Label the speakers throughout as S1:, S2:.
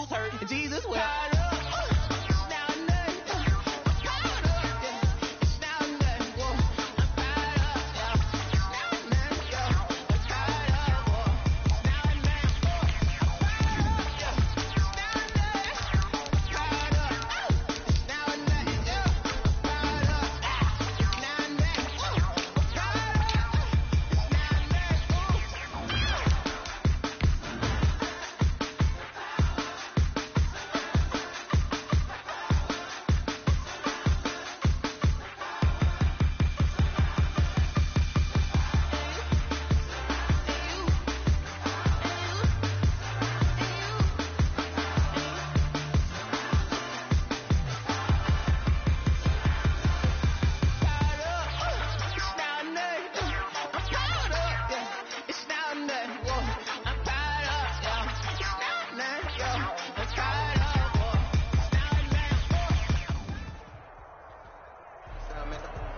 S1: cross hurt. Jesus wept.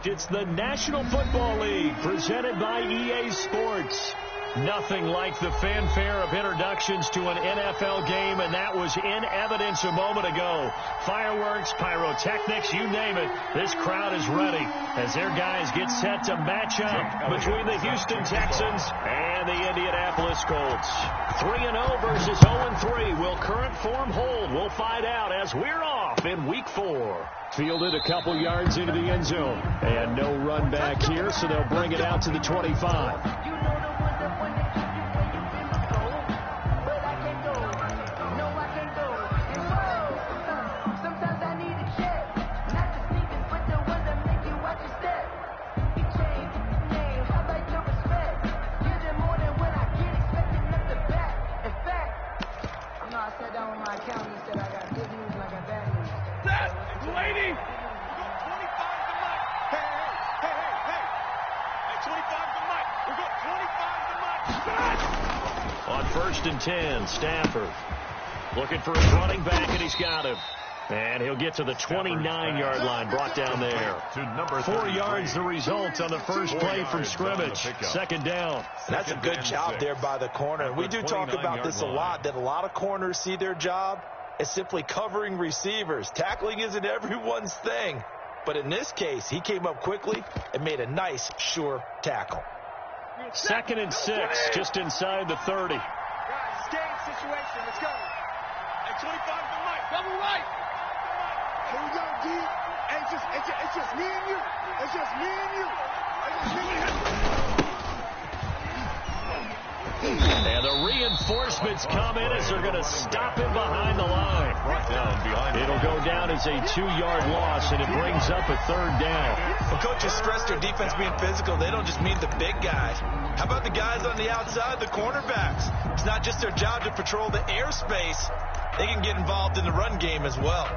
S2: It's the National Football League presented by EA Sports. Nothing like the fanfare of introductions to an NFL game, and that was in evidence a moment ago. Fireworks, pyrotechnics, you name it. This crowd is ready as their guys get set to match up between the Houston Texans and the Indianapolis Colts. 3-0 versus 0-3. Will current form hold? We'll find out as we're off in Week 4. Fielded a couple yards into the end zone. And no run back here, so they'll bring it out to the 25. On 1st and 10, Stafford looking for his running back, and he's got him. And he'll get to the 29-yard line, brought down there. 4 yards the result on the first play from scrimmage. Second down.
S3: That's a good job there by the corner. We do talk about this a lot, that a lot of corners see their job as simply covering receivers. Tackling isn't everyone's thing. But in this case, he came up quickly and made a nice, sure tackle.
S2: 2nd and 6, just inside the 30.
S4: Guys, game situation. Let's go. At 25 to Mike. Double right. Here we go, D. Hey, it's just me and you. It's just me and you.
S2: And the reinforcements come in as they're going to stop him behind the line. It'll go down as a 2-yard loss, and it brings up a 3rd down.
S3: When coaches stress their defense being physical, they don't just mean the big guys. How about the guys on the outside, the cornerbacks? It's not just their job to patrol the airspace. They can get involved in the run game as well.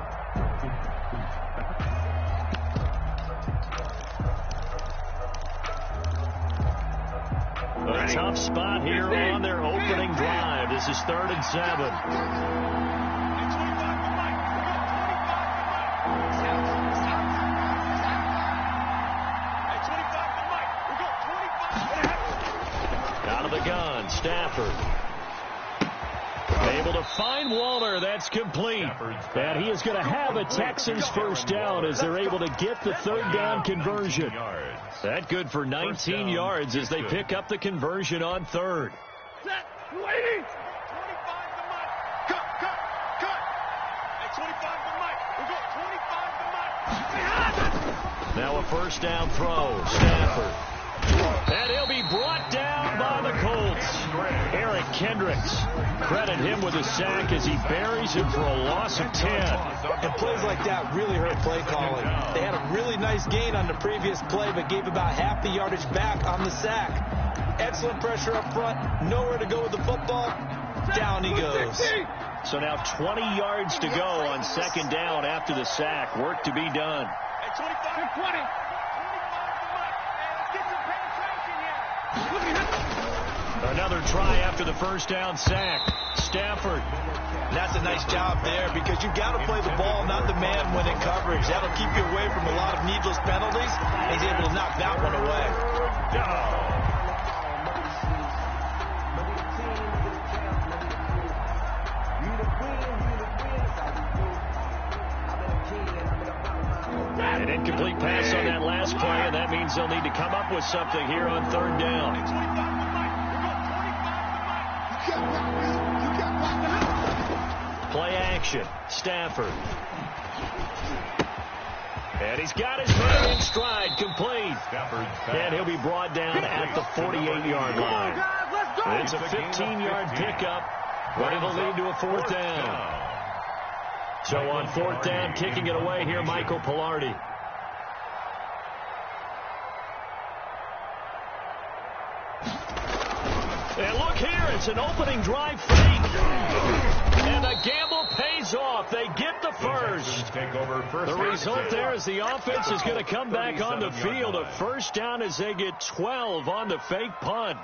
S2: A tough spot here on their opening drive. This is 3rd and 7. Out of the gun, Stafford. Able to find Waller. That's complete. And he is going to have a Texans first down as they're able to get the 3rd down conversion. That good for 19 yards as they pick up the conversion on 3rd.
S4: Set, waiting. 25 to Mike. Cut. At 25 to Mike. We go 25 to Mike.
S2: Now a first down throw. Stafford. And he'll be brought down by the Colts. Eric Kendricks. Credit him with a sack as he buries him for a loss of 10.
S3: And plays like that really hurt play calling. They had a really nice gain on the previous play, but gave about half the yardage back on the sack. Excellent pressure up front. Nowhere to go with the football. Down he goes.
S2: So now 20 yards to go on 2nd down after the sack. Work to be done.
S4: At 25 to 20.
S2: Another try after the first down sack. Stafford.
S3: That's a nice job there because you've got to play the ball, not the man when in coverage. That'll keep you away from a lot of needless penalties. He's able to knock that one away.
S2: An incomplete pass on that last play, and that means they'll need to come up with something here on third down. Play action. Stafford. And he's got his man in stride, complete. And he'll be brought down at the 48-yard line. It's a 15-yard pickup, but it'll lead to a fourth down. So on fourth down, kicking it away here, Michael Pilardi. And look here, it's an opening drive fake. And the gamble pays off. They get the first. The result there is the offense is going to come back on the field. A first down as they get 12 on the fake punt.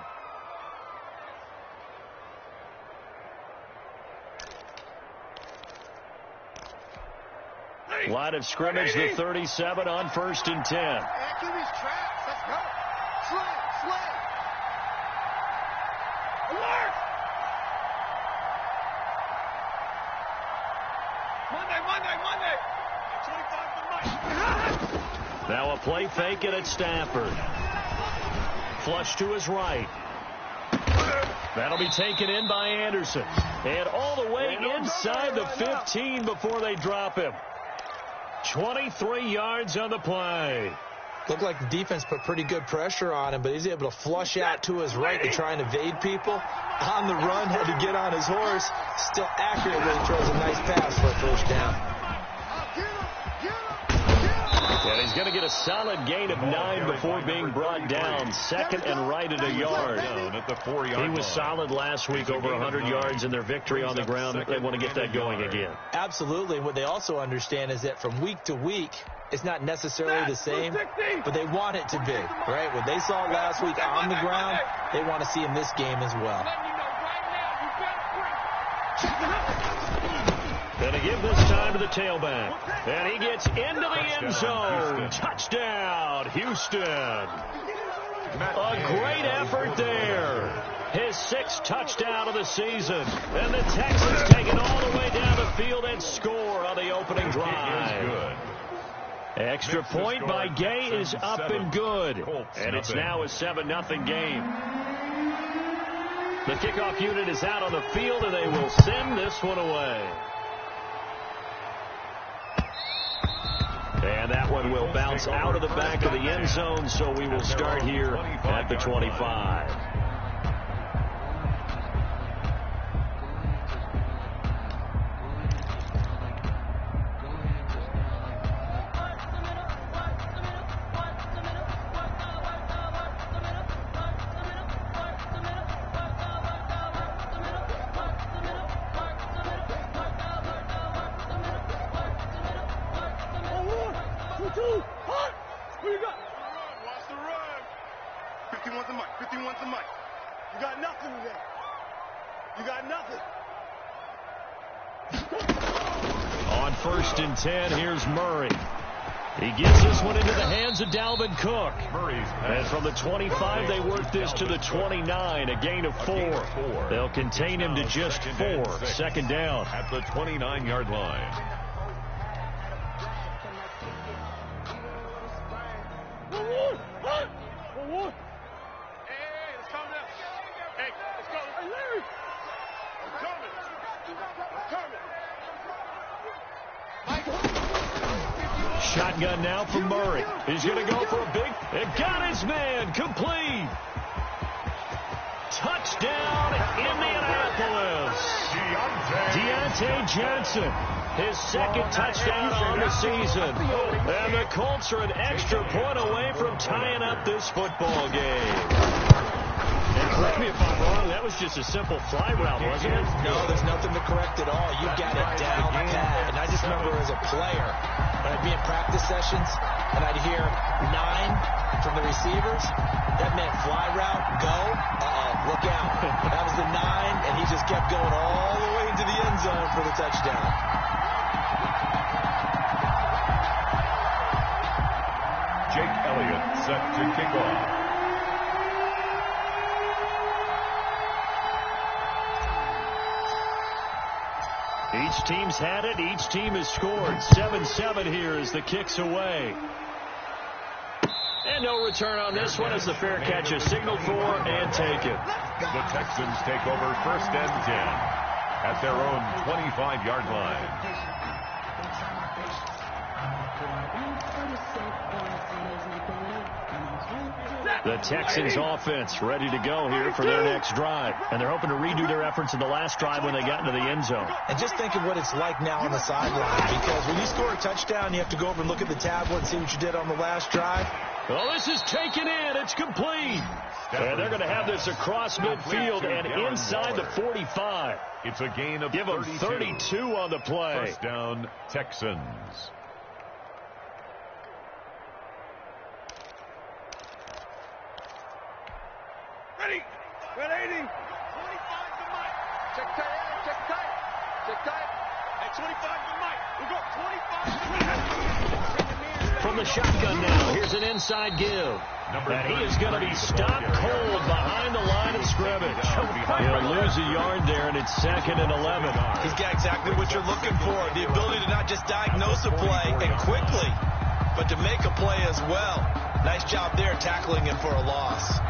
S2: Line of scrimmage, the 37 on 1st and 10.
S4: QB's traps. Let's go. Slay. Alert! Monday. 25 to Mike.
S2: Now a play fake it at Stafford. Flush to his right. That'll be taken in by Anderson. And all the way inside the 15 before they drop him. 23 yards on the play.
S3: Looked like the defense put pretty good pressure on him, but he's able to flush out to his right to try and evade people. On the run, had to get on his horse. Still accurately throws a nice pass for a first down.
S2: And he's going to get a solid gain of 9 before being brought down. Second and right at a yard. He was solid last week, over 100 yards in their victory on the ground. They want to get that going again.
S3: Absolutely. What they also understand is that from week to week, it's not necessarily the same, but they want it to be, right? What they saw last week on the ground, they want to see in this game as well.
S2: Going to give this time to the tailback. And he gets into the end zone. Touchdown, Houston. A great effort there. His 6th touchdown of the season. And the Texans take it all the way down the field and score on the opening drive. Extra point by Gay is up and good. And it's now a 7-0 game. The kickoff unit is out on the field, and they will send this one away. And that one will bounce out of the back of the end zone, so we will start here at the 25.
S4: Who you got? Watch the run. 51's the mic. 51's the mic. You got nothing today. You got nothing.
S2: On 1st and 10, here's Murray. He gets this one into the hands of Dalvin Cook. And from the 25, they work this to the 29, a gain of 4. They'll contain him to just 4. Second down at the 29-yard line. Shotgun now for Murray. He's going to go for a big. It got his man. Complete. Touchdown, Indianapolis. Deontay Johnson. His 2nd touchdown on the season. And the Colts are an extra point away from tying up this football game. And correct me if I'm wrong, that was just a simple fly route, wasn't it?
S3: No, there's nothing to correct at all. You got it down pat. And I just remember as a player, when I'd be in practice sessions and I'd hear 9 from the receivers, that meant fly route, go, look out. That was the 9, and he just kept going all the way into the end zone for the touchdown.
S1: Jake Elliott set to kick off.
S2: Each team's had it. Each team has scored. 7-7 here as the kick's away. And no return on this one as the fair catch is signaled for and taken.
S1: The Texans take over 1st and 10 at their own 25-yard line.
S2: The Texans offense ready to go here for their next drive. And they're hoping to redo their efforts in the last drive when they got into the end zone.
S3: And just think of what it's like now on the sideline, because when you score a touchdown, you have to go over and look at the tablet and see what you did on the last drive.
S2: Well, this is taken in. It's complete. And they're going to have this across midfield and inside the 45.
S1: It's a gain of
S2: Give them 32 on the play.
S1: 1st down, Texans.
S4: Ready. 180. 25 to Mike. Check tight. Check tight. Check tight. At 25 to Mike. We go 25.
S2: From the shotgun now, here's an inside give. And he is going to be stopped cold behind the line of scrimmage. He'll lose a yard there, and it's 2nd and 11.
S3: He's got exactly what you're looking for, the ability to not just diagnose a play and quickly, but to make a play as well. Nice job there tackling him for a loss.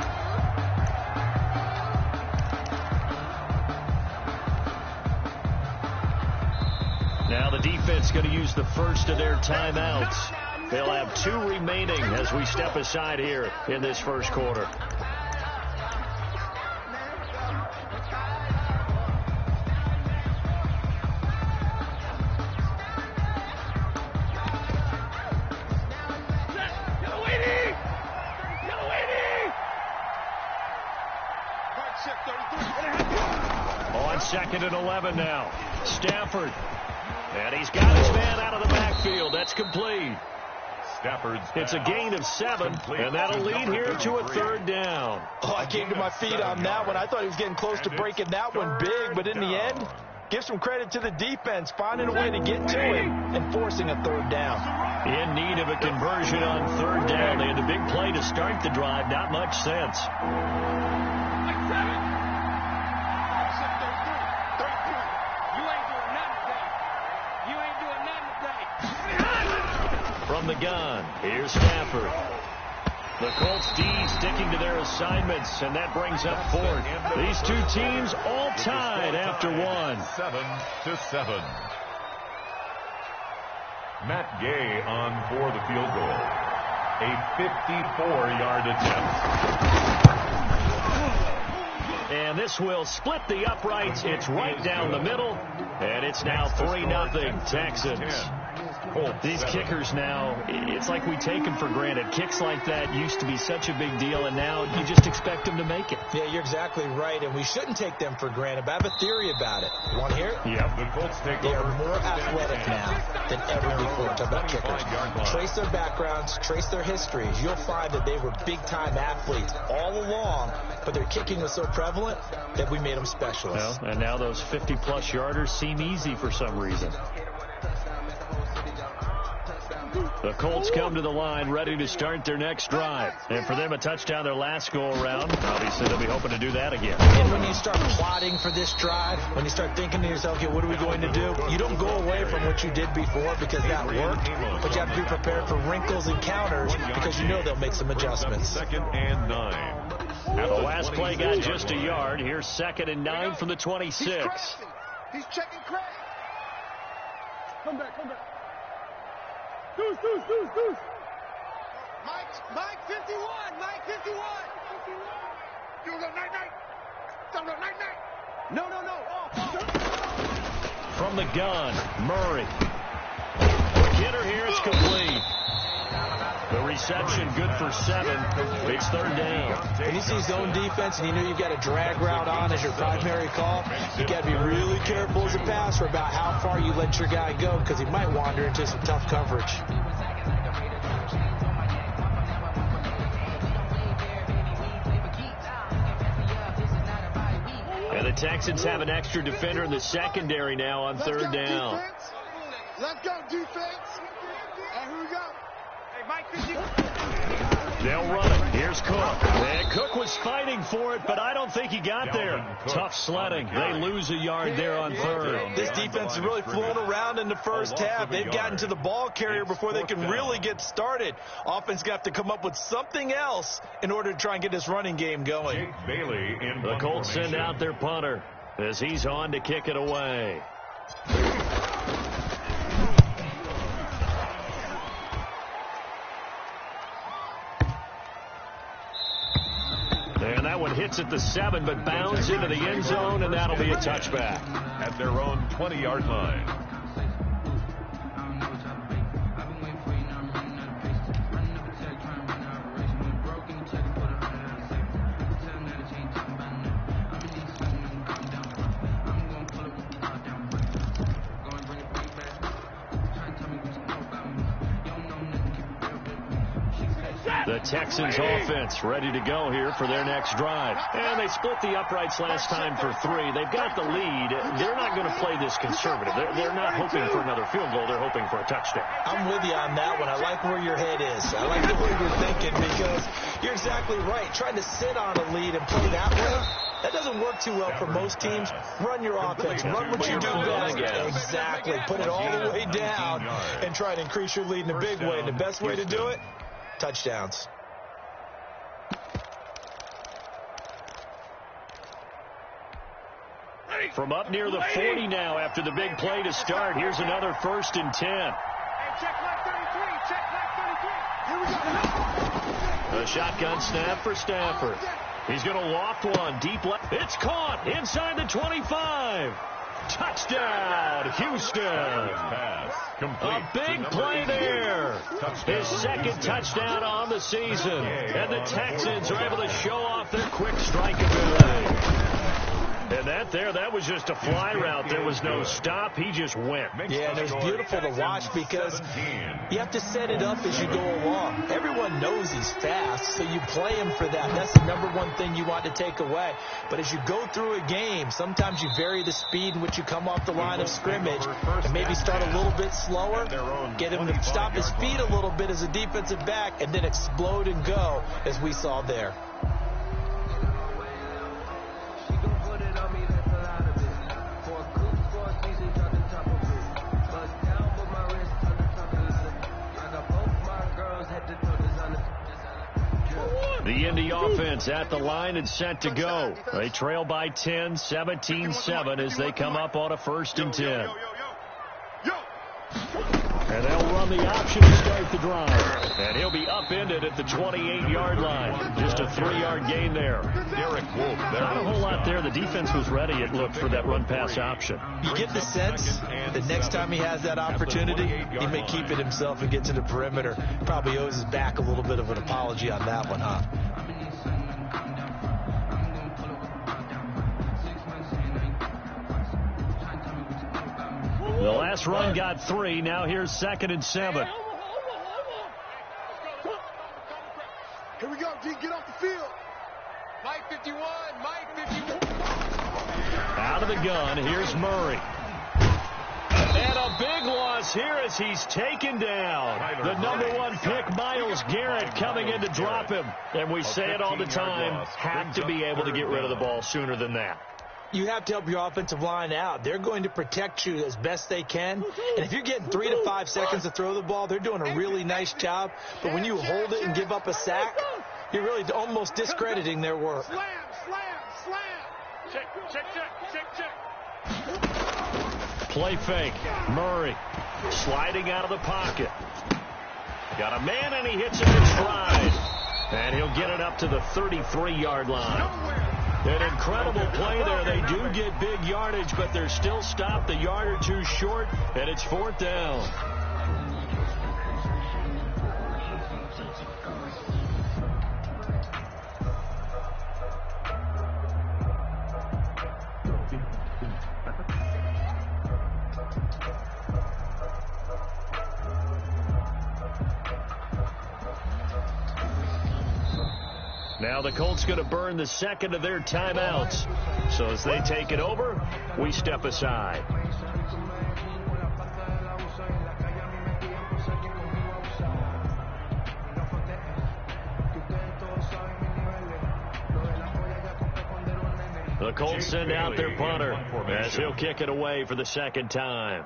S2: Now the defense going to use the first of their timeouts. They'll have 2 remaining as we step aside here in this first quarter. On 2nd and 11 now. Stafford. And he's got his man out of the backfield. That's complete. It's a gain of 7, and that'll lead here to a 3rd down.
S3: Oh, I came to my feet on that one. I thought he was getting close to breaking that one big, but in the end, give some credit to the defense, finding a way to get to him and forcing a 3rd down.
S2: In need of a conversion on 3rd down. They had a big play to start the drive. Not much sense. From the gun, here's Stafford. The Colts D sticking to their assignments, and that brings up 4th. These 2 teams all tied after 1.
S1: 7-7. Matt Gay on for the field goal. A 54-yard attempt.
S2: And this will split the uprights. It's right down the middle, and it's now 3-0 Texans. These kickers now, it's like we take them for granted. Kicks like that used to be such a big deal, and now you just expect them to make it.
S3: Yeah, you're exactly right, and we shouldn't take them for granted. But I have a theory about it. You want to hear it?
S2: Yep.
S1: The Colts take
S3: they
S1: over.
S3: are more athletic now than ever before. Talk about kickers. Trace their backgrounds, trace their histories. You'll find that they were big-time athletes all along, but their kicking was so prevalent that we made them specialists.
S2: Well, and now those 50-plus yarders seem easy for some reason. The Colts come to the line ready to start their next drive. And for them, a touchdown their last go-around. Obviously, they'll be hoping to do that again.
S3: And when you start plotting for this drive, when you start thinking to yourself, okay, what are we going to do? You don't go away from what you did before because that worked, but you have to be prepared for wrinkles and counters because you know they'll make some adjustments.
S1: 2nd and 9.
S2: The last play got just a yard. Here's 2nd and 9 from the 26.
S4: He's checking Craig. Come back. Deuce. Mike 51. No.
S2: From the gun, Murray. Get her here, it's complete. The reception good for 7. It's 3rd down.
S3: When you see zone defense and you know you've got a drag route on as your primary call, you got to be really careful as a passer about how far you let your guy go because he might wander into some tough coverage.
S2: And the Texans have an extra defender in the secondary now on 3rd down.
S4: Let's go, defense. And here we go.
S2: They'll run it. Here's Cook. And Cook was fighting for it, but I don't think he got there. Tough sledding. They lose a yard there on third.
S3: This defense is really flown around in the first half. They've gotten to the ball carrier before they can really get started. Offense got to come up with something else in order to try and get this running game going.
S2: The Colts send out their punter as he's on to kick it away. And that one hits at the 7, but bounds into the end zone, and that'll be a touchback.
S1: At their own 20-yard line.
S2: The Texans offense ready to go here for their next drive. And they split the uprights last time for 3. They've got the lead. They're not going to play this conservative. They're not hoping for another field goal. They're hoping for a touchdown.
S3: I'm with you on that one. I like where your head is. I like the way you're thinking because you're exactly right. Trying to sit on a lead and play that way, that doesn't work too well for most teams. Run your offense. Run what you do best. Exactly. Put it all the way down and try to increase your lead in a big way. And the best way to do it, touchdowns.
S2: From up near the 40 now after the big play to start. Here's another 1st and 10.
S4: Hey, check like 33. Check like 33. Here we go.
S2: A shotgun snap for Stafford. He's going to loft one deep left. It's caught inside the 25. Touchdown, Houston. A big play there. His second touchdown on the season. And the Texans are able to show off their quick strike ability. And that was just a fly route. There was no stop. He just went.
S3: Yeah, and it was beautiful to watch because you have to set it up as you go along. Everyone knows he's fast, so you play him for that. That's the number one thing you want to take away. But as you go through a game, sometimes you vary the speed in which you come off the line of scrimmage and maybe start a little bit slower, get him to stop his feet a little bit as a defensive back, and then explode and go as we saw there.
S2: The Indy offense at the line and set to go. They trail by 10, 17-7 as they come up on a 1st and 10. And they'll run the option to start the drive. And he'll be upended at the 28-yard line. Just a 3-yard gain there. Derek Wolfe. Not a whole lot there. The defense was ready, it looked, for that run-pass option.
S3: You get the sense that next time he has that opportunity, he may keep it himself and get to the perimeter. Probably owes his back a little bit of an apology on that one, huh?
S2: The last run got 3. Now here's 2nd and 7.
S4: Here we go, D. Get off the field. Mike 51. Mike 51.
S2: Out of the gun. Here's Murray. And a big loss here as he's taken down. The #1 pick, Myles Garrett, coming in to drop him. And we say it all the time, have to be able to get rid of the ball sooner than that.
S3: You have to help your offensive line out. They're going to protect you as best they can. And if you're getting 3 to 5 seconds to throw the ball, they're doing a really nice job. But when you hold it and give up a sack, you're really almost discrediting their work.
S4: Slam, slam, slam. Check.
S2: Play fake. Murray sliding out of the pocket. Got a man, and he hits it in stride. And he'll get it up to the 33-yard line. An incredible play there. They do get big yardage, but they're still stopped a yard or two short, and it's 4th down. Now the Colts going to burn the 2nd of their timeouts. So as they take it over, we step aside. The Colts send out their punter as he'll kick it away for the second time.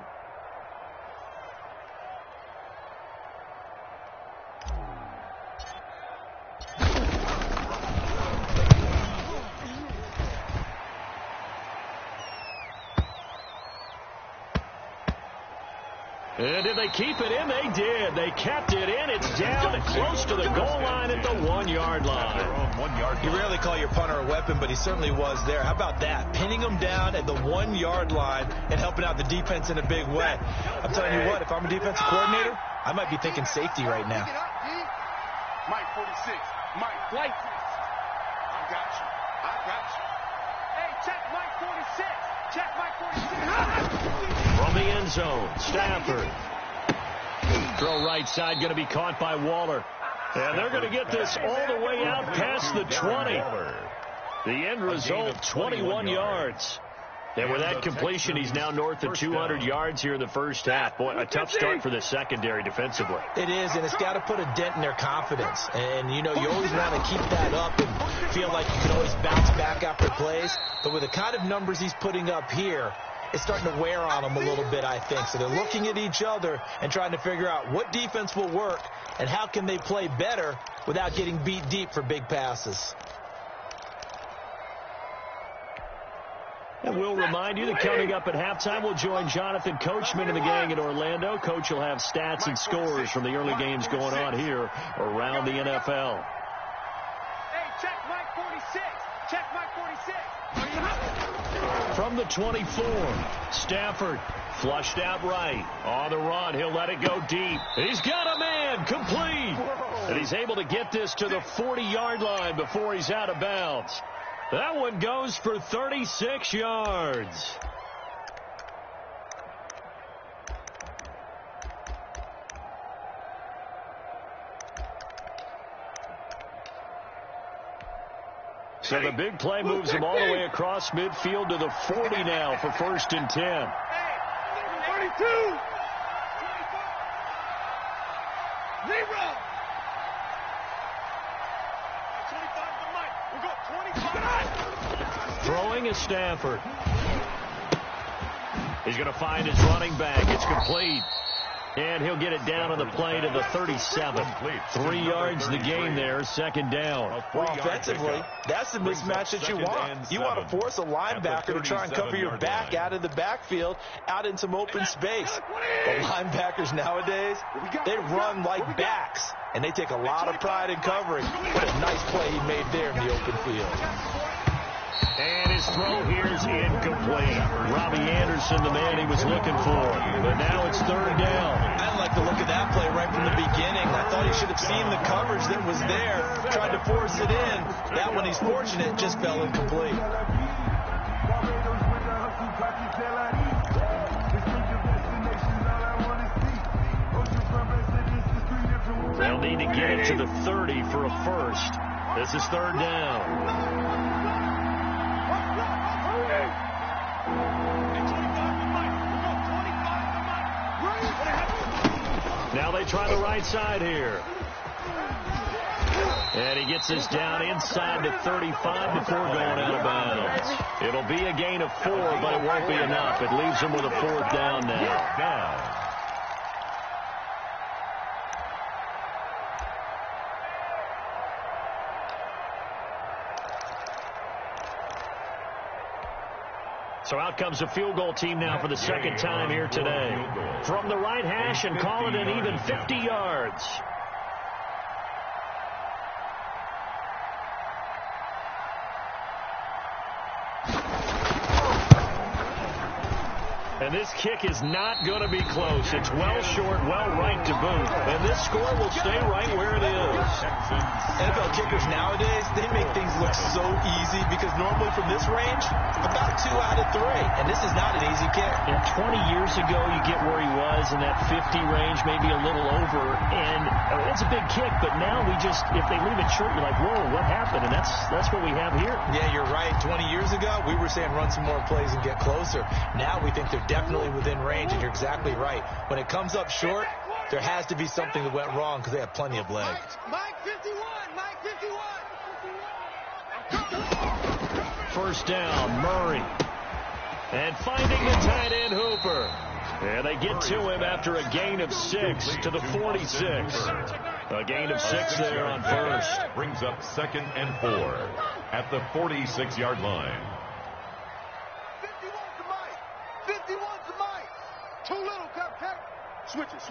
S2: And did they keep it in? They did. They kept it in. It's down close to the goal line at the 1-yard line.
S3: You rarely call your punter a weapon, but he certainly was there. How about that? Pinning him down at the 1-yard line and helping out the defense in a big way. I'm telling you what, if I'm a defensive coordinator, I might be thinking safety right now.
S4: Mike 46. Mike, flight. I got you. I got you. Hey, check Mike 46. Check Mike 46.
S2: From the end zone, Stafford. Throw right side, going to be caught by Waller. And they're going to get this all the way out past the 20. The end result, 21 yards. And with that completion, he's now north of 200 yards here in the first half. Boy, a tough start for the secondary defensively.
S3: It is, and it's got to put a dent in their confidence. And, you know, you always want to keep that up and feel like you can always bounce back after plays. But with the kind of numbers he's putting up here, it's starting to wear on them a little bit, I think. So they're looking at each other and trying to figure out what defense will work and how can they play better without getting beat deep for big passes.
S2: And we'll remind you that coming up at halftime, we'll join Jonathan Coachman and the gang in Orlando. Coach will have stats and scores from the early games going on here around the NFL.
S4: Hey, check Mike 46. Check Mike 46.
S2: From the 24, Stafford flushed out right. On the run, he'll let it go deep. He's got a man, complete. And he's able to get this to the 40-yard line before he's out of bounds. That one goes for 36 yards. So the big play moves him all the way across midfield to the 40 now for 1st and 10.
S4: Hey, 32. 0. 25 to Mike. We go 25.
S2: Throwing is Stafford. He's going to find his running back. It's complete. And he'll get it down on the play to the 37. 3 yards the game there, 2nd down.
S3: Well, offensively, that's the mismatch that you want. You want to force a linebacker to try and cover your back out of the backfield, out in some open space. The linebackers nowadays, they run like backs, and they take a lot of pride in covering. What a nice play he made there in the open field.
S2: And his throw here is incomplete. Robbie Anderson, the man he was looking for. But now it's 3rd down.
S3: I didn't like the look of that play right from the beginning. I thought he should have seen the coverage that was there, tried to force it in. That one, he's fortunate, just fell incomplete.
S2: They'll need to get it to the 30 for a first. This is 3rd down. Now they try the right side here. And he gets this down inside the 35 before going out of bounds. It'll be a gain of 4, but it won't be enough. It leaves him with a 4th down now. So out comes the field goal team now for the 2nd time here today. From the right hash and call it an even 50 yards. And this kick is not going to be close. It's well short, well right to boot. And this score will stay right where it is.
S3: NFL kickers nowadays, they make things look so easy because normally from this range, about 2 out of 3. And this is not an easy kick.
S2: And 20 years ago, you get where he was in that 50 range, maybe a little over. And it's a big kick, but now we just, if they leave it short, you're like, whoa, what happened? And that's what we have here.
S3: Yeah, you're right. 20 years ago, we were saying run some more plays and get closer. Now we think they're definitely within range, and you're exactly right. When it comes up short, there has to be something that went wrong because they have plenty of legs.
S4: Mike 51. Mike 51.
S2: first down. Murray. And finding the tight end Hooper. And they get to him after a gain of 6 to the 46. A gain of 6 there on first.
S1: Brings up 2nd and 4 at the 46-yard line.
S4: 51 to Mike. 51 to Mike. Too little, cupcake. Switch it.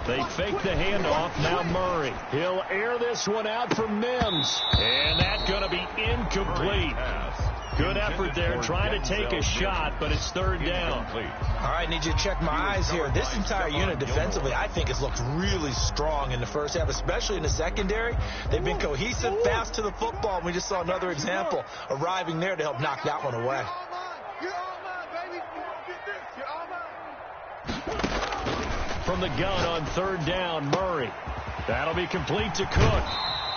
S2: They fake the handoff. Now Murray. He'll air this one out for Mims. And that's going to be incomplete. Good effort there, trying to take a shot, but it's 3rd down.
S3: All right, need you to check my eyes here. This entire unit defensively, I think, has looked really strong in the first half, especially in the secondary. They've been cohesive, fast to the football. We just saw another example arriving there to help knock that one away.
S4: You're all mine, baby. You won't get this. You're all mine.
S2: From the gun on 3rd down, Murray. That'll be complete to Cook.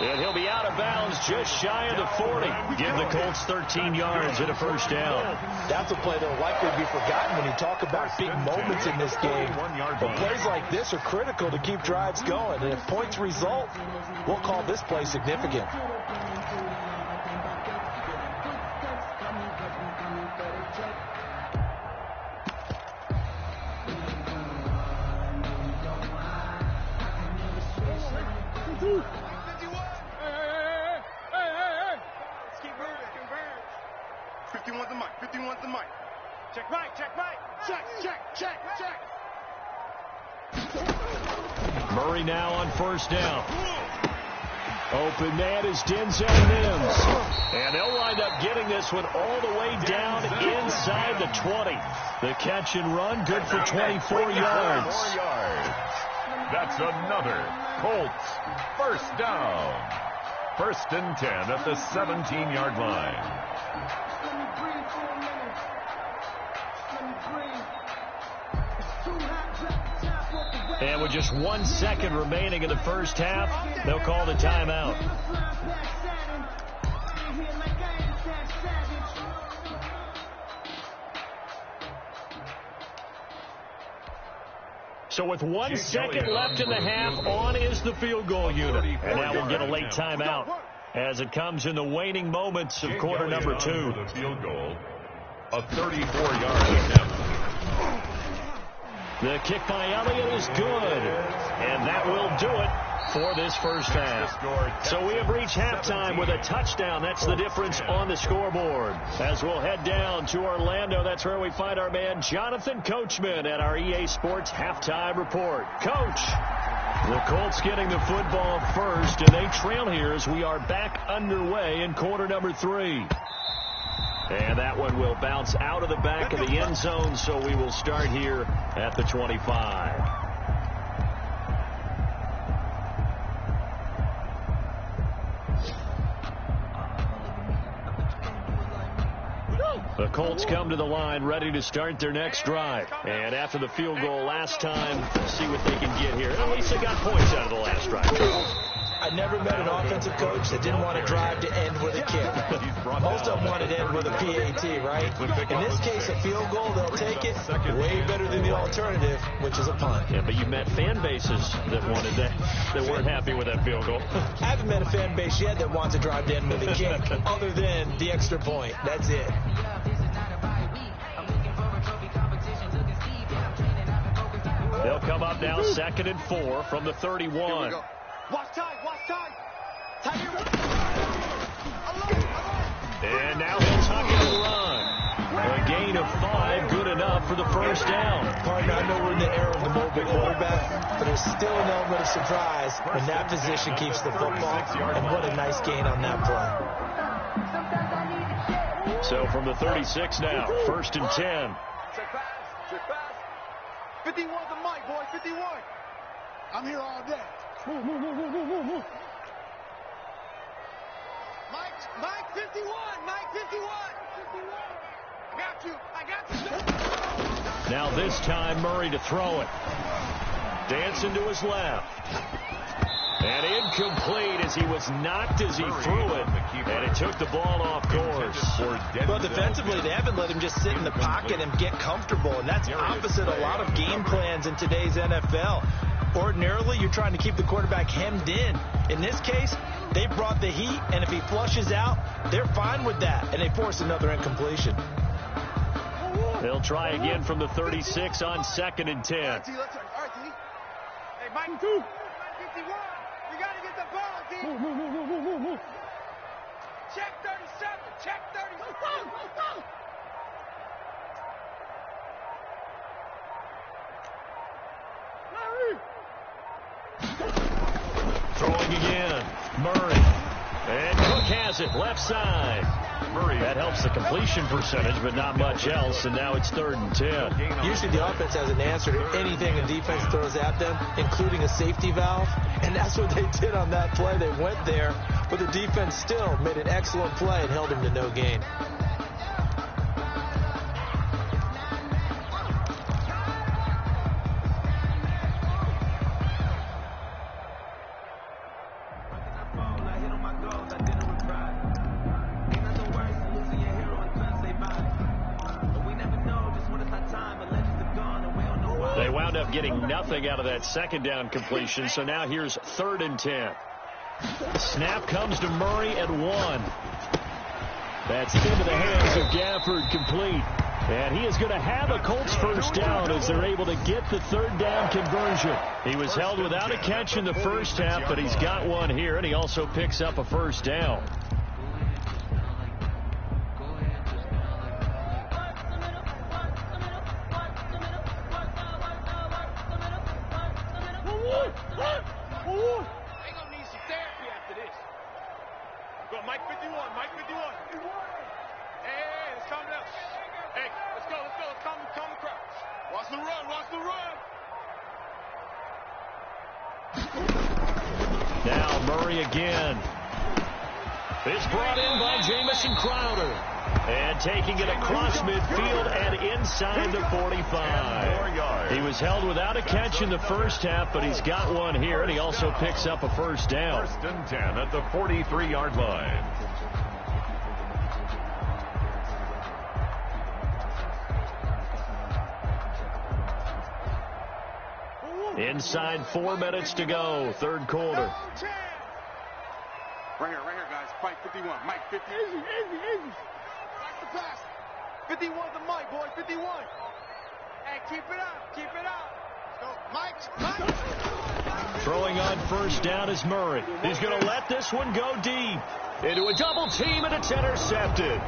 S2: And he'll be out of bounds just shy of the 40. Give the Colts 13 yards and a first down.
S3: That's a play that will likely be forgotten when you talk about big moments in this game. But plays like this are critical to keep drives going. And if points result, we'll call this play significant.
S2: Murray now on first down. Open man is Denzel Mims. And they'll wind up getting this one all the way down inside the 20. The catch and run, good for 24 yards.
S1: That's another Colts first down. 1st and 10 at the 17-yard line.
S2: And with just 1 second remaining in the first half, they'll call the timeout. So with 1 second left in the half, on is the field goal unit. And now we'll get a late timeout as it comes in the waning moments of quarter number 2.
S1: The field goal, a 34-yard attempt.
S2: The kick by Elliott is good, and that will do it for this first half. So we have reached halftime with a touchdown. That's the difference on the scoreboard. As we'll head down to Orlando, that's where we find our man Jonathan Coachman at our EA Sports Halftime Report. Coach, the Colts getting the football first, and they trail here as we are back underway in quarter number 3. And that one will bounce out of the back of the end zone, so we will start here at the 25. The Colts come to the line ready to start their next drive. And after the field goal last time, let's see what they can get here. At least they got points out of the last drive, Charles.
S3: I never met an offensive coach that didn't want a drive to end with a kick. Most of them wanted to end with a PAT, right? In this case, a field goal, they'll take it way better than the alternative, which is a punt.
S2: Yeah, but you've met fan bases that wanted that weren't happy with that field goal.
S3: I haven't met a fan base yet that wants a drive to end with a kick, other than the extra point. That's it.
S2: They'll come up now 2nd and 4 from the 31.
S4: Watch time.
S2: And now he'll tuck it and run. A gain of 5, good enough for the first down.
S3: Partner, I know we're in the era of the mobile quarterback, but there's still an element of surprise when that position keeps the football, and what a nice gain on that play.
S2: So from the 36 now, 1st and 10.
S4: Check pass. 51 to Mike, boy, 51. I'm here all day. Move. Mike 51. I got you.
S2: Now this time Murray to throw it. Dancing to his left. And incomplete as he was knocked as he threw it. And it took the ball off course.
S3: Well, defensively, they haven't let him just sit in the pocket and get comfortable. And that's opposite a lot of game plans in today's NFL. Ordinarily, you're trying to keep the quarterback hemmed in. In this case, they brought the heat, and if he flushes out, they're fine with that. And they force another incompletion.
S2: They'll try again from the 36 on 2nd and 10.
S4: All right, D. Hey, Mike, 51. You got to get the ball, D. Move. Check 37. Check 37.
S2: Throwing again. Murray. And Cook has it left side. Murray. That helps the completion percentage, but not much else. And now it's 3rd and 10.
S3: Usually the offense has an answer to anything the defense throws at them, including a safety valve. And that's what they did on that play. They went there, but the defense still made an excellent play and held him to no gain.
S2: They wound up getting nothing out of that 2nd down completion, so now here's 3rd and 10. Snap comes to Murray at 1. That's into the hands of Gafford, complete. And he is going to have a Colts first down as they're able to get the 3rd down conversion. He was held without a catch in the first half, but he's got one here, and he also picks up a first down.
S4: Mike 51, Mike 51. Hey, let's calm down. Hey, let's go. Calm the crowd. Watch the run.
S2: Now Murray again. It's brought in by Jamison Crowder. And taking it across midfield and inside the 45. He was held without a catch in the first half, but he's got one here, and he also picks up a first down.
S1: 1st and 10 at the 43-yard line.
S2: Inside 4 minutes to go, 3rd quarter.
S4: Right here, guys. Mike 51. Mike 50. Easy. Back the pass. 51's the Mike, boy. 51. Hey, keep it up. Go, Mike.
S2: Throwing on first down is Murray. He's going to let this one go deep. Into a double team, and it's intercepted.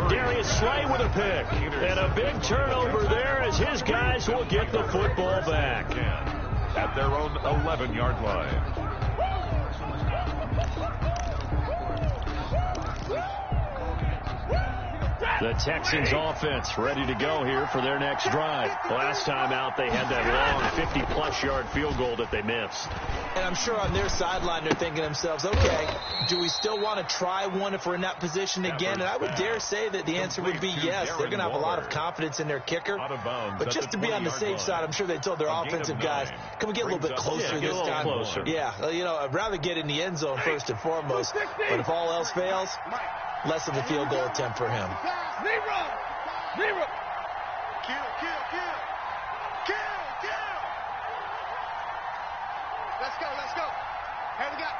S2: Darius Slay with a pick. And a big turnover there as his guys will get the football back.
S1: At their own 11-yard line.
S2: The Texans offense ready to go here for their next drive. Last time out, they had that long 50-plus yard field goal that they missed.
S3: And I'm sure on their sideline they're thinking to themselves, okay, do we still want to try one if we're in that position again? And I would dare say that the answer would be yes. They're going to have a lot of confidence in their kicker. But just to be on the safe side, I'm sure they told their offensive guys, can we get a little bit closer this time?
S2: Closer.
S3: Yeah, I'd rather get in the end zone first and foremost. But if all else fails, less of a field goal attempt for him.
S4: Zero. Kill. Let's go. Hey, we got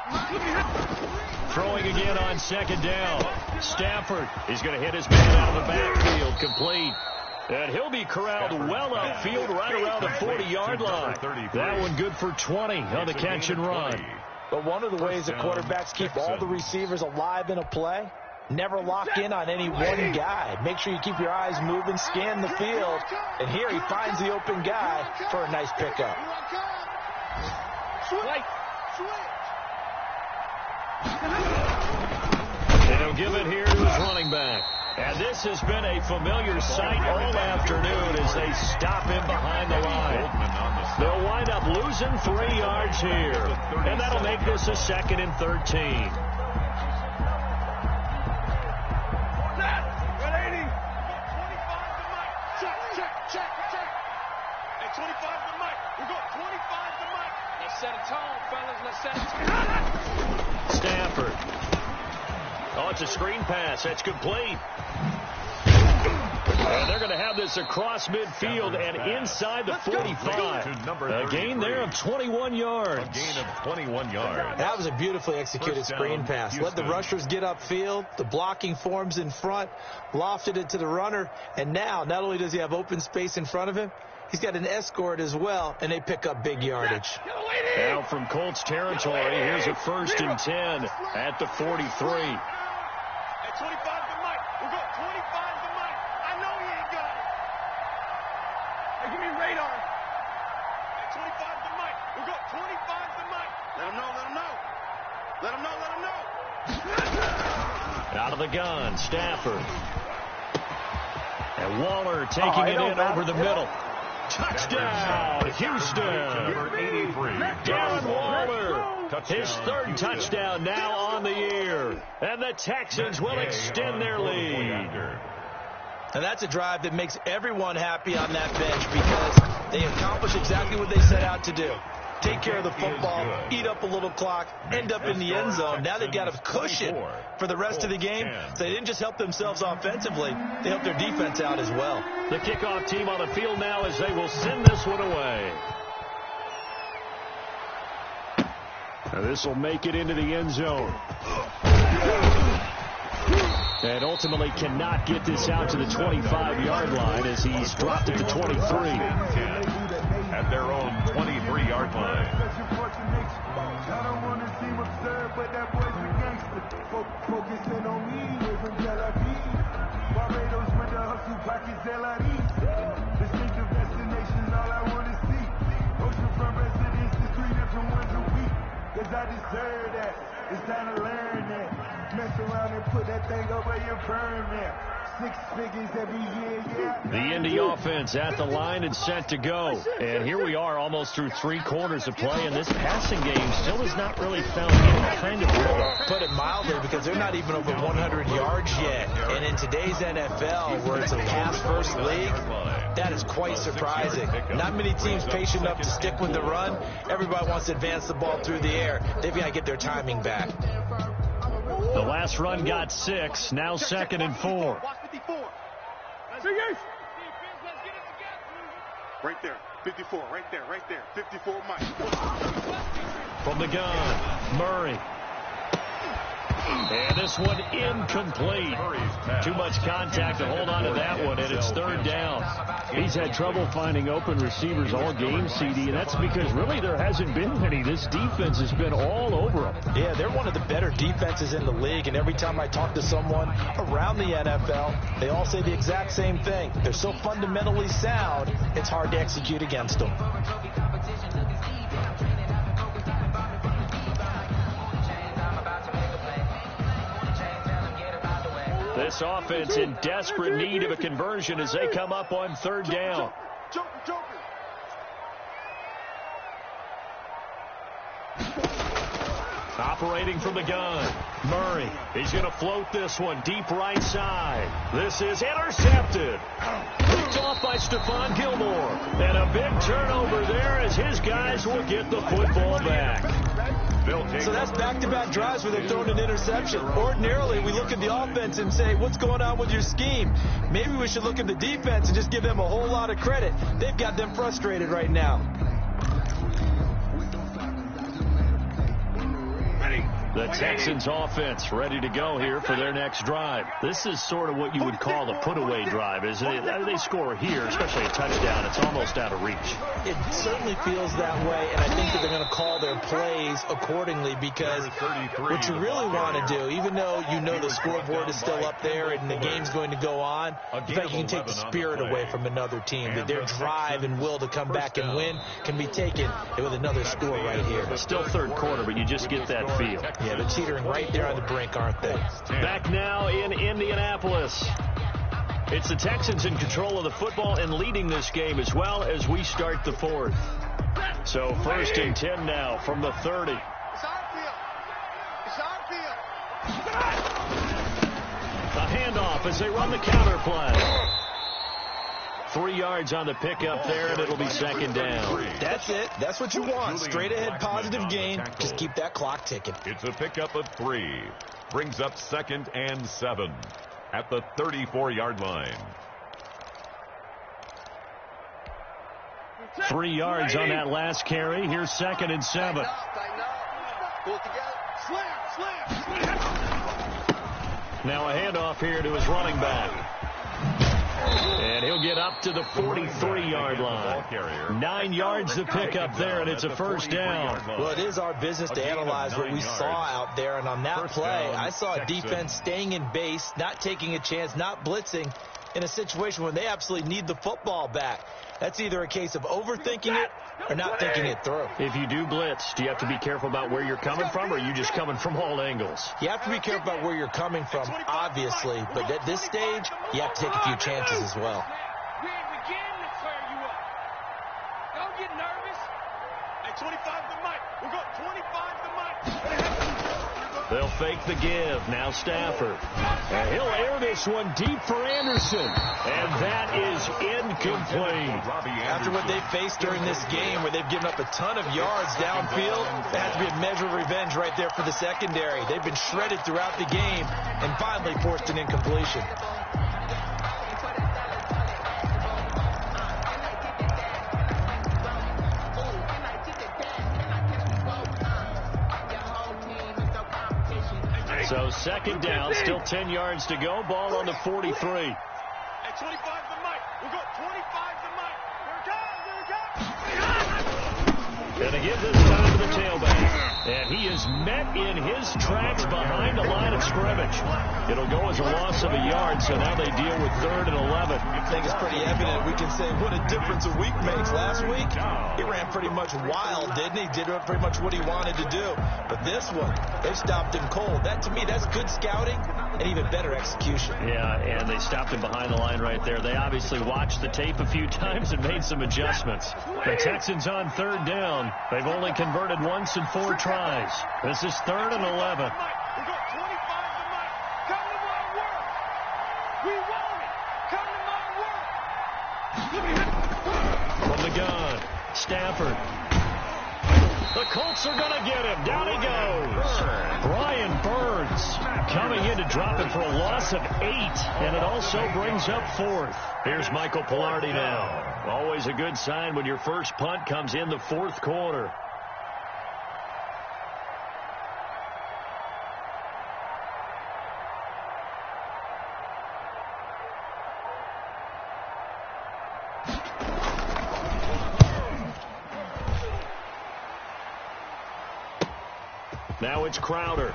S2: Throwing again on 2nd down. Stafford is going to hit his man out of the backfield, complete. And he'll be corralled well upfield right around the 40-yard line. That one good for 20 on the catch and run.
S3: But one of the ways that quarterbacks keep all the receivers alive in a play, never lock in on any one guy. Make sure you keep your eyes moving, scan the field. And here he finds the open guy for a nice pickup.
S2: And he'll give it here to his running back. And this has been a familiar sight all afternoon as they stop him behind the line. They'll wind up losing 3 yards here. And that'll make this a 2nd and 13.
S4: Check. Hey, 25 the mic. We're going 25 the mic. Let's set a tone, fellas. Let's set a tone.
S2: Stafford. Oh, it's a screen pass. That's complete. And they're going to have this across midfield and inside the 45. A gain there of 21 yards.
S1: A gain of 21 yards.
S3: That was a beautifully executed screen pass. Let the rushers get upfield. The blocking forms in front. Lofted it to the runner. And now, not only does he have open space in front of him, he's got an escort as well, and they pick up big yardage.
S2: Now from Colts territory, here's a 1st and 10 at the 43.
S4: At 25 the mic. We're going 25 the mic. I know he ain't got it. Hey, give me radar. At 25 the mic. We're going 25 the mic. Let him know, let him know. Let him know, let him know.
S2: Out of the gun, Stafford. And Waller taking it in over the middle. Touchdown, Houston.
S1: Number 83.
S2: Darren Waller, his 3rd touchdown now on the year. And the Texans will extend their lead.
S3: And that's a drive that makes everyone happy on that bench because they accomplish exactly what they set out to do. Take care of the football, eat up a little clock, end up in the end zone. Now they've got a cushion for the rest of the game. So they didn't just help themselves offensively, they helped their defense out as well.
S2: The kickoff team on the field now as they will send this one away. Now this will make it into the end zone. And ultimately cannot get this out to the 25-yard line as he's dropped at the 23.
S1: At their own 23-yard line.
S5: I don't want to seem absurd, but that boy's a gangster. Focusing on me, away from Tel Aviv. Barbados with the hustle pockets, LRE. Distinctive destination, all I want to see. Oceanfront residence, the 3 different ones a week. Cause I deserve that. It's time to learn that. Mess around and put that thing over your permit. 6 figures every year, yeah.
S2: The Indy offense at the line and set to go. And here we are almost through 3 quarters of play, and this passing game still has not really found any kind of rhythm.
S3: Put it mildly, because they're not even over 100 yards yet. And in today's NFL, where it's a pass-first league, that is quite surprising. Not many teams patient enough to stick with the run. Everybody wants to advance the ball through the air. They've got to get their timing back.
S2: The last run got 6, now 2nd and 4.
S4: Right there, 54, right there, 54 Mike.
S2: From the gun, Murray. And this one incomplete. Too much contact to hold on to that one, and it's 3rd down. He's had trouble finding open receivers all game, CD, and that's because really there hasn't been any. This defense has been all over them.
S3: Yeah, they're one of the better defenses in the league, and every time I talk to someone around the NFL, they all say the exact same thing. They're so fundamentally sound, it's hard to execute against them.
S2: This offense in desperate need of a conversion as they come up on 3rd down. Operating from the gun, Murray. He's going to float this one deep right side. This is intercepted. Picked off by Stephon Gilmore. And a big turnover there as his guys will get the football back.
S3: So that's back-to-back drives where they're throwing an interception. Ordinarily, we look at the offense and say, what's going on with your scheme? Maybe we should look at the defense and just give them a whole lot of credit. They've got them frustrated right now.
S2: The Texans offense ready to go here for their next drive. This is sort of what you would call a put-away drive, isn't it? They score here, especially a touchdown. It's almost out of reach.
S3: It certainly feels that way, and I think that they're going to call their plays accordingly because what you really want to do, even though you know the scoreboard is still up there and the game's going to go on, in fact, you can take the spirit away from another team. That their drive and will to come back and win can be taken with another score right here.
S2: It's still 3rd quarter, but you just get that feel.
S3: Yeah, they're teetering right there on the brink, aren't they?
S2: Back now in Indianapolis. It's the Texans in control of the football and leading this game as well as we start the 4th. So 1st and 10 now from the 30.
S4: It's our field. It's our field.
S2: A handoff as they run the counter play. 3 yards on the pickup there, and it'll be second down.
S3: That's it. That's what you want. Straight ahead positive gain. Just keep that clock ticking.
S1: It's a pickup of 3. Brings up 2nd and 7 at the 34-yard line.
S2: 3 yards on that last carry. Here's 2nd and 7. Now a handoff here to his running back. And he'll get up to the 43-yard line. 9 yards to pick up there, and it's a first down.
S3: Well, it is our business to analyze what we saw out there. And on that play, I saw a defense staying in base, not taking a chance, not blitzing in a situation when they absolutely need the football back. That's either a case of overthinking it or not thinking it through.
S2: If you do blitz, do you have to be careful about where you're coming from, or are you just coming from all angles?
S3: You have to be careful about where you're coming from, obviously. But at this stage, you have to take a few chances as well.
S4: We began to tear you up. Don't get nervous. At 25 to Mike. We'll go 25 to Mike.
S2: They'll fake the give. Now Stafford. And he'll air this one deep for Anderson. And that is incomplete.
S3: After what they faced during this game, where they've given up a ton of yards downfield, that has to be a measure of revenge right there for the secondary. They've been shredded throughout the game and finally forced an incompletion.
S2: So second down, still 10 yards to go. Ball on the 43.
S4: At 25 to Mike. We'll go 25 to Mike. Here it comes.
S2: And again this time to the tailback. And he is met in his tracks behind the line of scrimmage. It'll go as a loss of a yard, so now they deal with 3rd and 11.
S3: I think it's pretty evident. We can say what a difference a week makes. Last week, he ran pretty much wild, didn't he? Did pretty much what he wanted to do. But this one, they stopped him cold. That, to me, that's good scouting and even better execution.
S2: Yeah, and they stopped him behind the line right there. They obviously watched the tape a few times and made some adjustments. The Texans on 3rd down. They've only converted once in 4 tries. This is 3rd and 11.
S4: We go 25 to Mike. Come to my work. We want it. Come to my work.
S2: From the gun, Stafford. The Colts are going to get him. Down he goes. Brian Burns coming in to drop it for a loss of 8, and it also brings up 4th. Here's Michael Pilardi now. Always a good sign when your first punt comes in the 4th quarter. Now it's Crowder.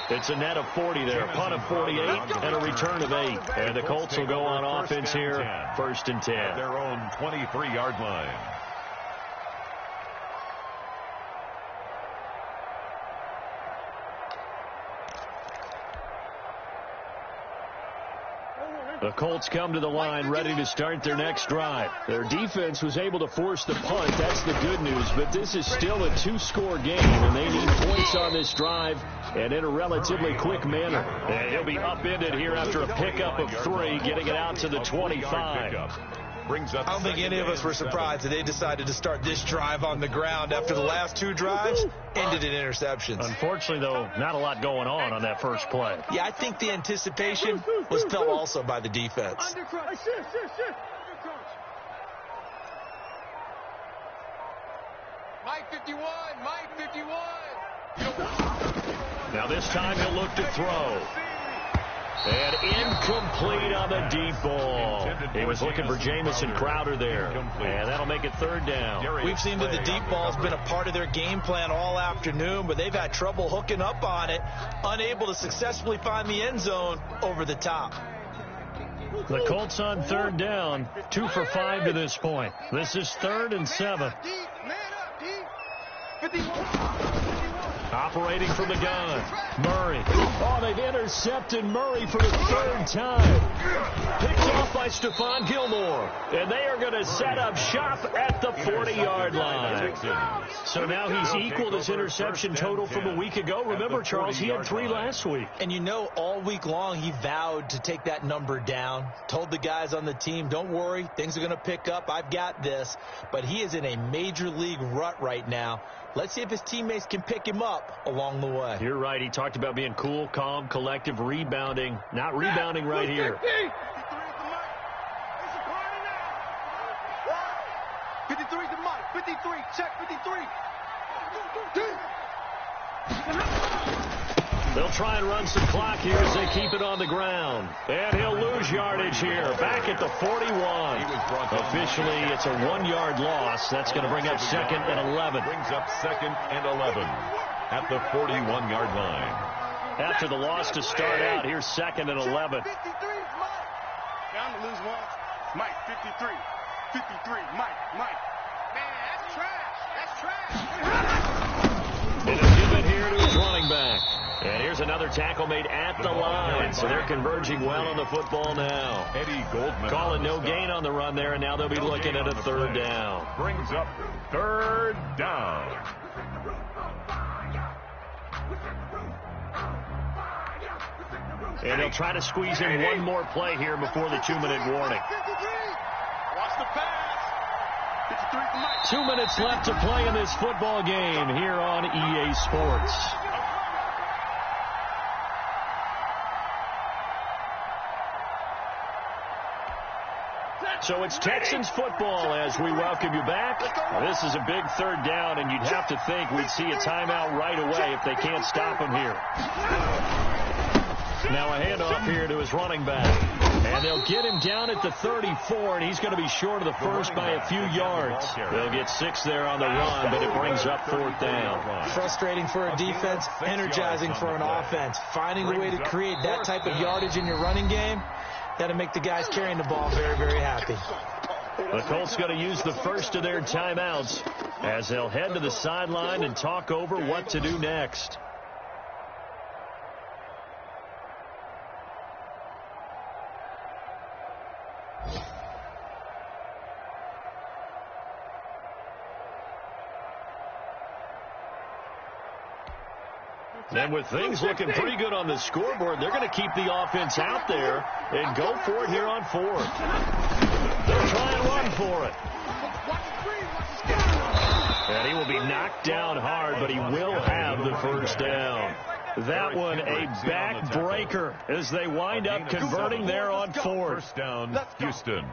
S2: It's a net of 40 there. Punt of 48 and a return of 8. And the Colts will go on offense here. 1st and 10.
S1: At their own 23-yard line.
S2: The Colts come to the line ready to start their next drive. Their defense was able to force the punt. That's the good news. But this is still a 2-score game, and they need points on this drive and in a relatively quick manner. And he'll be upended here after a pickup of 3, getting it out to the 25.
S3: I don't think any of us were surprised that they decided to start this drive on the ground after the last 2 drives ended in interceptions.
S2: Unfortunately, though, not a lot going on that first play.
S3: Yeah, I think the anticipation was felt also by the defense.
S4: Mike 51, Mike 51.
S2: Now this time he'll look to throw. And incomplete on the deep ball. He was looking for Jamison Crowder there. And that'll make it 3rd down.
S3: We've seen that the deep ball's been a part of their game plan all afternoon, but they've had trouble hooking up on it, unable to successfully find the end zone over the top.
S2: The Colts on 3rd down, 2 for 5 to this point. This is 3rd and 7. Operating from the gun, Murray. Oh, they've intercepted Murray for the third time. Picked off by Stephon Gilmore. And they are going to set up shop at the 40-yard line. So now he's equaled his interception total from a week ago. Remember, Charles, he had 3 last week.
S3: And you know, all week long he vowed to take that number down. Told the guys on the team, don't worry, things are going to pick up. I've got this. But he is in a major league rut right now. Let's see if his teammates can pick him up along the way.
S2: You're right. He talked about being cool, calm, collective, rebounding. Not rebounding right here.
S4: 53 to Mike. 53. Check 53.
S2: They'll try and run some clock here as they keep it on the ground. And he'll lose yardage here. Back at the 41. Officially, it's a 1-yard loss. That's going to bring up 2nd and 11.
S1: Brings up 2nd and 11 at the 41-yard line.
S2: After the loss to start out, here's 2nd and 11.
S4: 53, Mike. Down to lose 1. Mike, 53. 53, Mike. Man, that's trash. That's trash.
S2: And he'll give it here to his running back. And here's another tackle made at the line. So they're converging well on the football now.
S1: Eddie Goldman.
S2: Calling no gain on the run there, and now they'll be looking at a 3rd down.
S1: Brings up 3rd down.
S2: And he'll try to squeeze in one more play here before the 2-minute warning.
S4: Watch the pass. 53 to Mike.
S2: 2 minutes left to play in this football game here on EA Sports. So it's Texans football as we welcome you back. This is a big 3rd down, and you'd have to think we'd see a timeout right away if they can't stop him here. Now a handoff here to his running back. And they'll get him down at the 34, and he's going to be short of the first by a few yards. They'll get 6 there on the run, but it brings up 4th down.
S3: Frustrating for a defense, energizing for an offense. Finding a way to create that type of yardage in your running game, that'll make the guys carrying the ball very, very happy.
S2: The Colts going to use the first of their timeouts as they'll head to the sideline and talk over what to do next. And with things looking pretty good on the scoreboard, they're going to keep the offense out there and go for it here on 4th. They'll try and run for it. And he will be knocked down hard, but he will have the first down. That one a backbreaker as they wind up converting there on 4th.
S1: First down, Houston.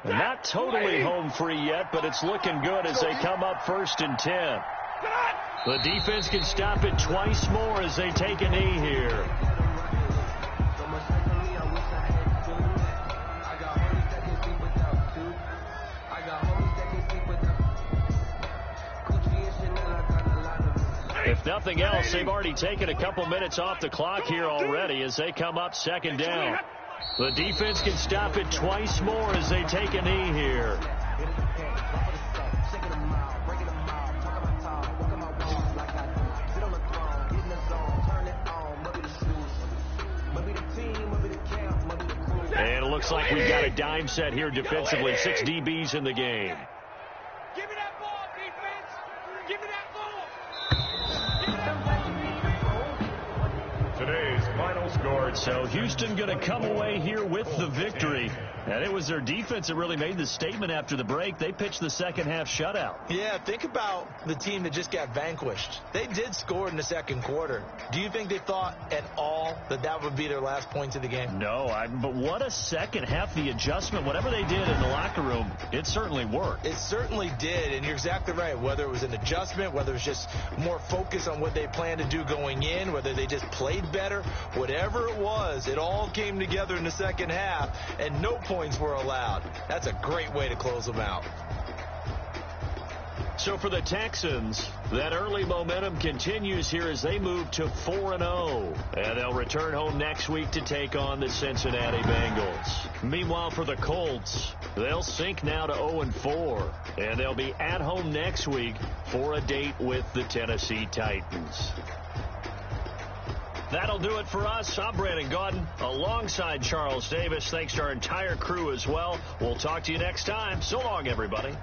S2: Not totally home free yet, but it's looking good as they come up 1st and 10. The defense can stop it twice more as they take a knee here. If nothing else, they've already taken a couple minutes off the clock here already as they come up 2nd down. The defense can stop it twice more as they take a knee here. And it looks like we've got a dime set here defensively. 6 DBs in the game.
S4: Give me that ball, defense. Give me that ball.
S1: Today's final score.
S2: So Houston going to come away here with the victory. And it was their defense that really made the statement after the break. They pitched the second half shutout.
S3: Yeah, think about the team that just got vanquished. They did score in the 2nd quarter. Do you think they thought at all that that would be their last point of the game?
S2: No, but what a second half. The adjustment, whatever they did in the locker room, it certainly worked.
S3: It certainly did, and you're exactly right. Whether it was an adjustment, whether it was just more focus on what they planned to do going in, whether they just played better, whatever it was, it all came together in the second half, and no points were allowed. That's a great way to close them out.
S2: So for the Texans, that early momentum continues here as they move to 4-0. And they'll return home next week to take on the Cincinnati Bengals. Meanwhile, for the Colts, they'll sink now to 0-4. And they'll be at home next week for a date with the Tennessee Titans. That'll do it for us. I'm Brandon Gaudin alongside Charles Davis. Thanks to our entire crew as well. We'll talk to you next time. So long, everybody.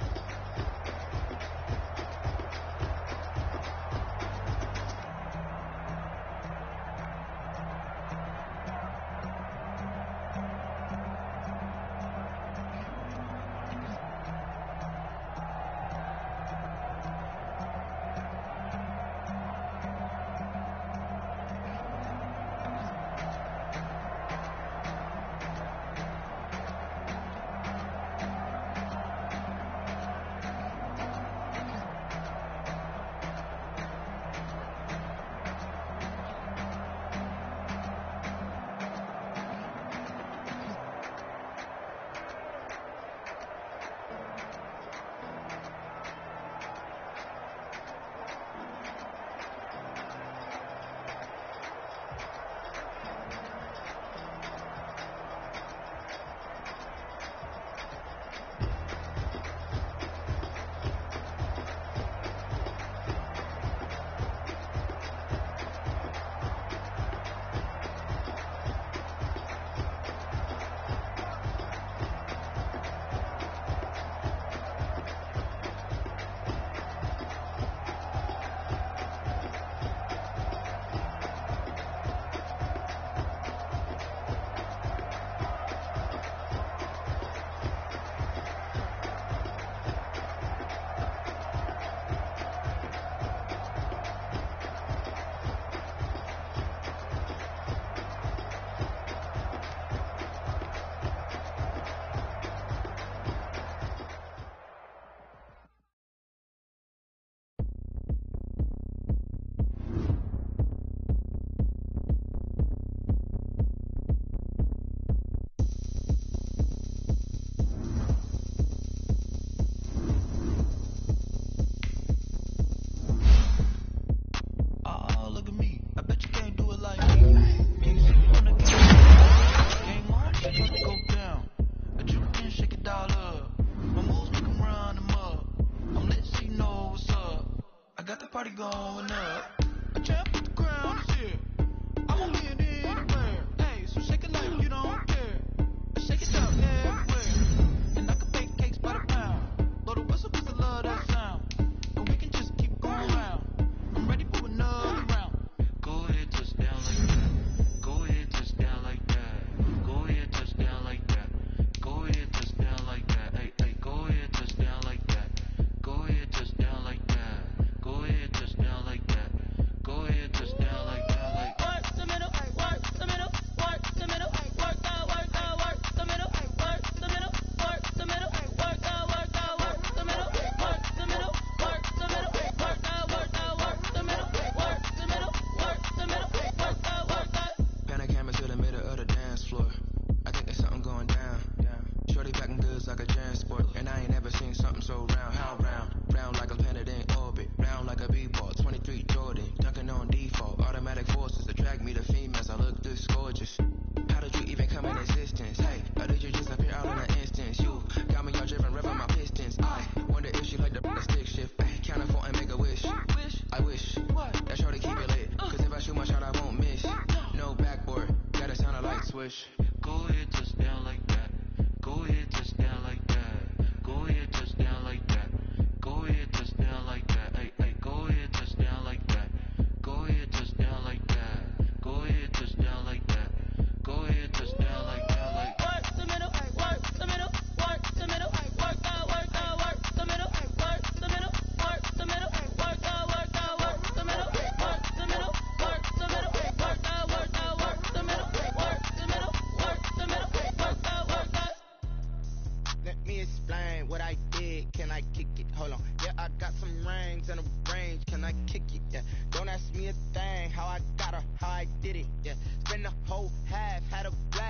S6: Don't ask me a thing, how I got her, how I did it, yeah. Spend the whole half, had a blast.